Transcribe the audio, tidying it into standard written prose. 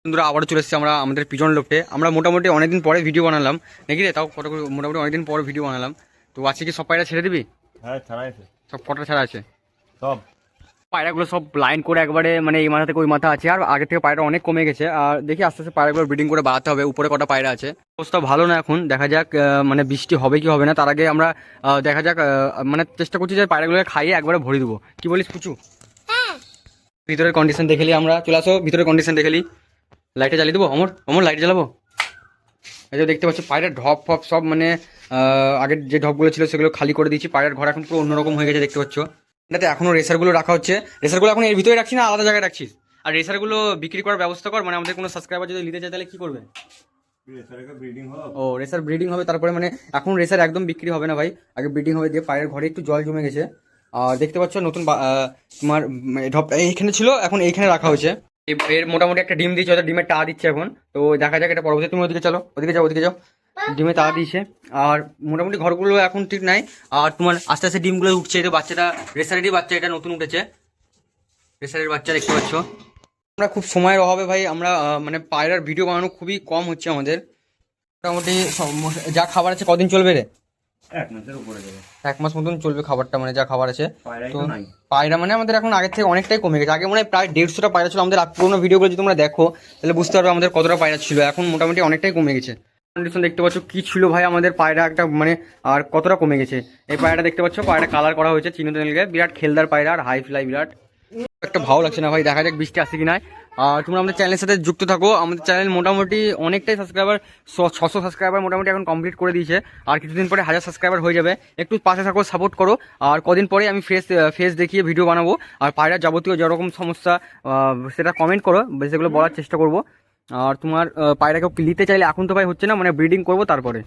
বন্ধুরা আবারও চলে এসেছি আমরা আমাদের পিজন লোফটে। আমরা মোটামুটি অনেকদিন পরে ভিডিও বানালাম নাকি রে, তাও কত মোটামুটি অনেকদিন পরে ভিডিও বানালাম। তো আজকে কি সব পায়রা ছেড়ে দিবি? হ্যাঁ, ছাড়া আছে সব কটা ছাড়া আছে? সব। পায়রাগুলো সব লাইন করে একবারে মানে এই মাথা থেকে ওই মাথা আছে, আর আগে থেকে পায়রা অনেক কমে গেছে। আর দেখি আস্তে আস্তে পায়রাগুলো ব্রিডিং করে বাড়াতে হবে। উপরে কটা পায়রা আছে, অবস্থা ভালো না এখন, দেখা যাক মানে বৃষ্টি হবে কি হবে না। তার আগে আমরা দেখা যাক মানে চেষ্টা করছি যে পায়রাগুলোকে খাইয়ে একবারে ভরে দেবো। কি বলিস পুচু? ভিতরের কন্ডিশন দেখেলি, আমরা চলে আসো ভিতরের কন্ডিশন দেখেলি। লাইটে জ্বালিয়ে দেবো অমর, অমর লাইট জ্বালাবো। এই যে দেখতে পাচ্ছ পায়রার ঢপ ফপ সব মানে আগের যে ঢপগুলো ছিল সেগুলো খালি করে দিয়েছি। পায়রার ঘর এখন পুরো অন্যরকম হয়ে গেছে দেখতে পাচ্ছ। এটাতে এখনো রেসারগুলো রাখা হচ্ছে। রেসারগুলো এখন এর ভিতরে রাখছি না, আলাদা জায়গায় রাখছিস। আর রেসারগুলো বিক্রি করার ব্যবস্থা কর, মানে আমাদের কোনো সাবস্ক্রাইবার যদি নিতে চায় তাহলে কি করবে? ও রেসার ব্রিডিং হবে তারপরে, মানে এখন রেসার একদম বিক্রি হবে না ভাই, আগে ব্রিডিং হবে। দিয়ে পায়ের ঘরে একটু জল জমে গেছে। আর দেখতে পাচ্ছ নতুন তোমার ঢপ এইখানে ছিল, এখন এইখানে রাখা হয়েছে। এর মোটামুটি একটা ডিম দিচ্ছে, হয়তো ডিমের টা দিচ্ছে এখন। তো দেখা যাক এটা পরবর্তী। তুমি ওদিকে চলো, ওদিকে যাও, ওদিকে যাও। ডিমে তা দিয়েছে। আর মোটামুটি ঘরগুলো এখন ঠিক নাই। আর তোমার আস্তে আস্তে ডিমগুলো উঠছে। এটা বাচ্চাটা রেসারেরই বাচ্চা, এটা নতুন উঠেছে রেসারের বাচ্চা দেখতে পাচ্ছ। আমরা খুব সময়ের অভাবে ভাই আমরা মানে পায়রার ভিডিও বানানো খুবই কম হচ্ছে আমাদের। মোটামুটি যা খাবার আছে কদিন চলবে রে? 1 মাসের উপরে যাবে। 1 মাস মতন চলবে খাবারটা, মানে যা খাবার আছে। পায়রাই তো তো নাই। পায়রা মানে আমাদের এখন আগের থেকে অনেকটাই কমে গেছে। আগে মানে প্রায় 150টা পায়রা ছিল আমাদের। পুরোনো ভিডিওগুলো যদি তোমরা দেখো তাহলে বুঝতে পারবে আমাদের কতটা পায়রা ছিল। এখন মোটামুটি অনেকটাই কমে গেছে। কন্ডিশন দেখতে পাচ্ছ কি ছিল ভাই আমাদের পায়রা একটা মানে, আর কতটা কমে গেছে। এই পায়রাটা দেখতে পাচ্ছ, পায়রা কালার করা হয়েছে চিনোতে নিলে। বিরাট খেলদার পায়রা আর হাই ফ্লাই বিরাট একটা ভালো লাগছে না ভাই। দেখা যাক বৃষ্টি আসছে কি না। আর তোমরা আমাদের চ্যানেলের সাথে যুক্ত থাকো। আমাদের চ্যানেল মোটামুটি অনেকটাই সাবস্ক্রাইবার, 600 সাবস্ক্রাইবার মোটামুটি এখন কমপ্লিট করে দিয়েছে। আর কিছুদিন পরে 1000 সাবস্ক্রাইবার হয়ে যাবে। একটু পাশে থাকো, সাপোর্ট করো। আর কদিন পরে আমি ফেস দেখিয়ে ভিডিও বানাবো। আর পায়রার যাবতীয় যেরকম সমস্যা সেটা কমেন্ট করো, সেগুলো বলার চেষ্টা করবো। আর তোমার পায়রাকেও নিতে চাইলে এখন তো ভাই হচ্ছে না, মানে ব্রিডিং করবো তারপরে।